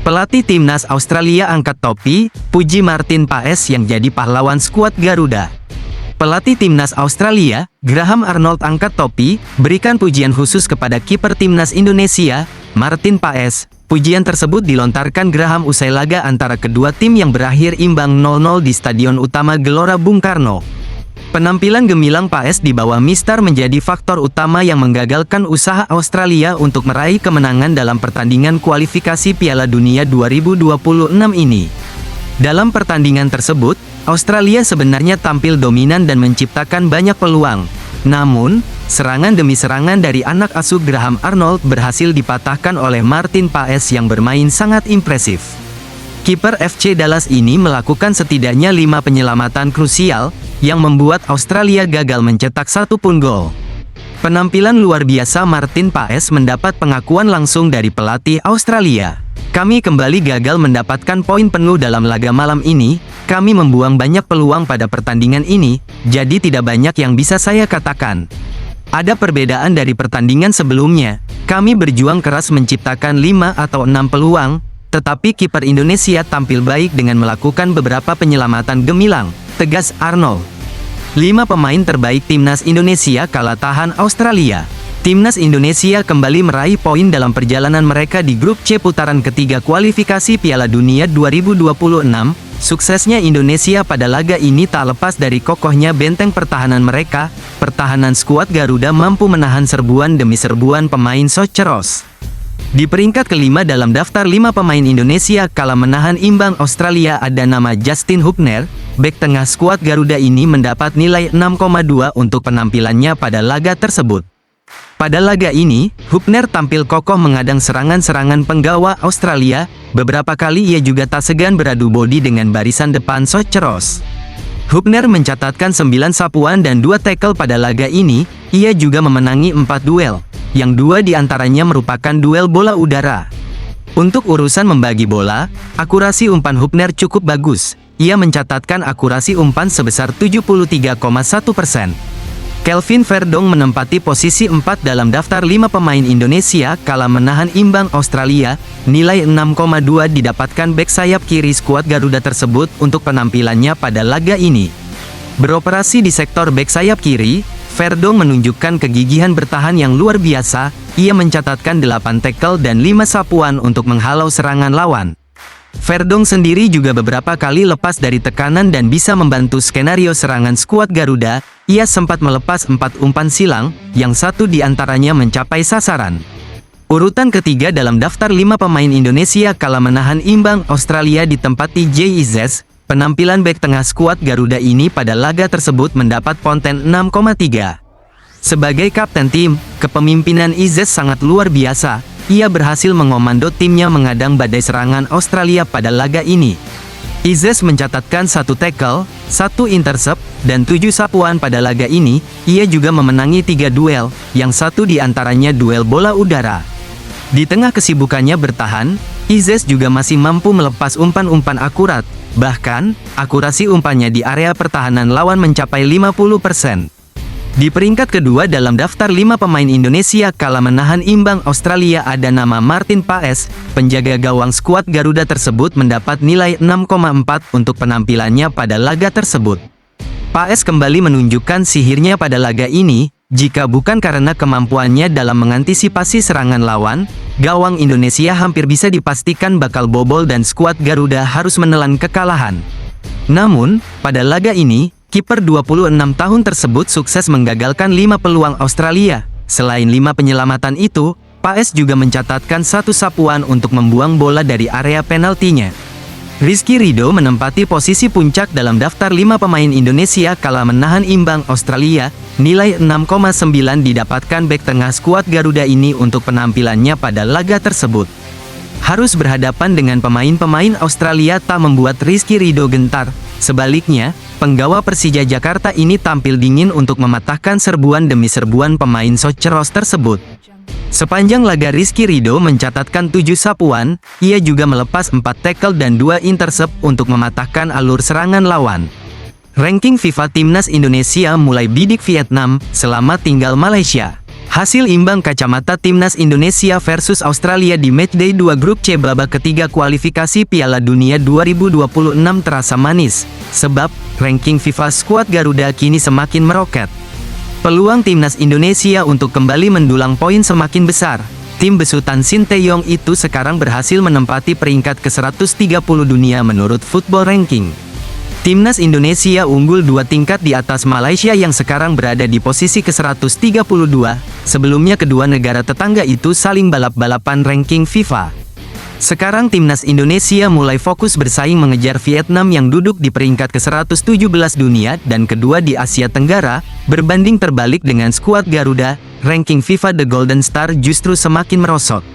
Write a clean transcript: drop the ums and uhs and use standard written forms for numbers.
Pelatih timnas Australia angkat topi, puji Martin Paes yang jadi pahlawan skuad Garuda. Pelatih timnas Australia, Graham Arnold angkat topi, berikan pujian khusus kepada kiper timnas Indonesia, Martin Paes. Pujian tersebut dilontarkan Graham usai laga antara kedua tim yang berakhir imbang 0-0 di Stadion Utama Gelora Bung Karno. Penampilan gemilang Paes di bawah Mistar menjadi faktor utama yang menggagalkan usaha Australia untuk meraih kemenangan dalam pertandingan kualifikasi Piala Dunia 2026 ini. Dalam pertandingan tersebut, Australia sebenarnya tampil dominan dan menciptakan banyak peluang. Namun, serangan demi serangan dari anak asuh Graham Arnold berhasil dipatahkan oleh Martin Paes yang bermain sangat impresif. Kiper FC Dallas ini melakukan setidaknya 5 penyelamatan krusial, yang membuat Australia gagal mencetak satu pun gol. Penampilan luar biasa Martin Paes mendapat pengakuan langsung dari pelatih Australia. Kami kembali gagal mendapatkan poin penuh dalam laga malam ini, kami membuang banyak peluang pada pertandingan ini, jadi tidak banyak yang bisa saya katakan. Ada perbedaan dari pertandingan sebelumnya, kami berjuang keras menciptakan 5 atau 6 peluang, tetapi kiper Indonesia tampil baik dengan melakukan beberapa penyelamatan gemilang, tegas Arnold. 5 pemain terbaik timnas Indonesia kalah tahan Australia. Timnas Indonesia kembali meraih poin dalam perjalanan mereka di grup C putaran ketiga kualifikasi Piala Dunia 2026. Suksesnya Indonesia pada laga ini tak lepas dari kokohnya benteng pertahanan mereka. Pertahanan skuad Garuda mampu menahan serbuan demi serbuan pemain Soceros. Di peringkat kelima dalam daftar 5 pemain Indonesia kala menahan imbang Australia ada nama Justin Hubner. Bek tengah skuad Garuda ini mendapat nilai 6,2 untuk penampilannya pada laga tersebut. Pada laga ini, Hubner tampil kokoh menghadang serangan-serangan penggawa Australia. Beberapa kali ia juga tak segan beradu bodi dengan barisan depan Soceros. Hubner mencatatkan 9 sapuan dan 2 tackle pada laga ini. Ia juga memenangi 4 duel, yang 2 diantaranya merupakan duel bola udara. Untuk urusan membagi bola, akurasi umpan Hubner cukup bagus. Ia mencatatkan akurasi umpan sebesar 73,1%. Kelvin Verdong menempati posisi 4 dalam daftar 5 pemain Indonesia kala menahan imbang Australia. Nilai 6,2 didapatkan bek sayap kiri skuad Garuda tersebut untuk penampilannya pada laga ini. Beroperasi di sektor bek sayap kiri, Verdong menunjukkan kegigihan bertahan yang luar biasa. Ia mencatatkan 8 tackle dan 5 sapuan untuk menghalau serangan lawan. Verdong sendiri juga beberapa kali lepas dari tekanan dan bisa membantu skenario serangan skuad Garuda. Ia sempat melepas 4 umpan silang, yang 1 diantaranya mencapai sasaran. Urutan ketiga dalam daftar 5 pemain Indonesia kala menahan imbang Australia ditempati Jay Izzes. Penampilan bek tengah skuad Garuda ini pada laga tersebut mendapat ponten 6,3. Sebagai kapten tim, kepemimpinan Izzes sangat luar biasa. Ia berhasil mengomando timnya menghadang badai serangan Australia pada laga ini. Izzes mencatatkan 1 tackle, 1 intercept, dan 7 sapuan pada laga ini. Ia juga memenangi 3 duel, yang 1 diantaranya duel bola udara. Di tengah kesibukannya bertahan, Izzes juga masih mampu melepas umpan-umpan akurat. Bahkan, akurasi umpannya di area pertahanan lawan mencapai 50%. Di peringkat kedua dalam daftar 5 pemain Indonesia kala menahan imbang Australia ada nama Martin Paes. Penjaga gawang skuad Garuda tersebut mendapat nilai 6,4 untuk penampilannya pada laga tersebut. Paes kembali menunjukkan sihirnya pada laga ini. Jika bukan karena kemampuannya dalam mengantisipasi serangan lawan, gawang Indonesia hampir bisa dipastikan bakal bobol dan skuad Garuda harus menelan kekalahan. Namun, pada laga ini, kiper 26 tahun tersebut sukses menggagalkan 5 peluang Australia. Selain 5 penyelamatan itu, Paes juga mencatatkan 1 sapuan untuk membuang bola dari area penaltinya. Rizky Ridho menempati posisi puncak dalam daftar 5 pemain Indonesia kala menahan imbang Australia. Nilai 6,9 didapatkan bek tengah skuad Garuda ini untuk penampilannya pada laga tersebut. Harus berhadapan dengan pemain-pemain Australia tak membuat Rizky Ridho gentar. Sebaliknya, penggawa Persija Jakarta ini tampil dingin untuk mematahkan serbuan demi serbuan pemain Soceros tersebut. Sepanjang laga Rizky Ridho mencatatkan 7 sapuan, ia juga melepas 4 tackle dan 2 intercept untuk mematahkan alur serangan lawan. Ranking FIFA Timnas Indonesia mulai bidik Vietnam, selamat tinggal Malaysia. Hasil imbang kacamata Timnas Indonesia versus Australia di Matchday 2 Grup C babak ketiga kualifikasi Piala Dunia 2026 terasa manis, sebab ranking FIFA skuad Garuda kini semakin meroket. Peluang Timnas Indonesia untuk kembali mendulang poin semakin besar. Tim besutan Sinteyong itu sekarang berhasil menempati peringkat ke-130 dunia menurut Football Ranking. Timnas Indonesia unggul 2 tingkat di atas Malaysia yang sekarang berada di posisi ke-132, sebelumnya kedua negara tetangga itu saling balap-balapan ranking FIFA. Sekarang Timnas Indonesia mulai fokus bersaing mengejar Vietnam yang duduk di peringkat ke-117 dunia dan kedua di Asia Tenggara, berbanding terbalik dengan skuad Garuda, ranking FIFA The Golden Star justru semakin merosot.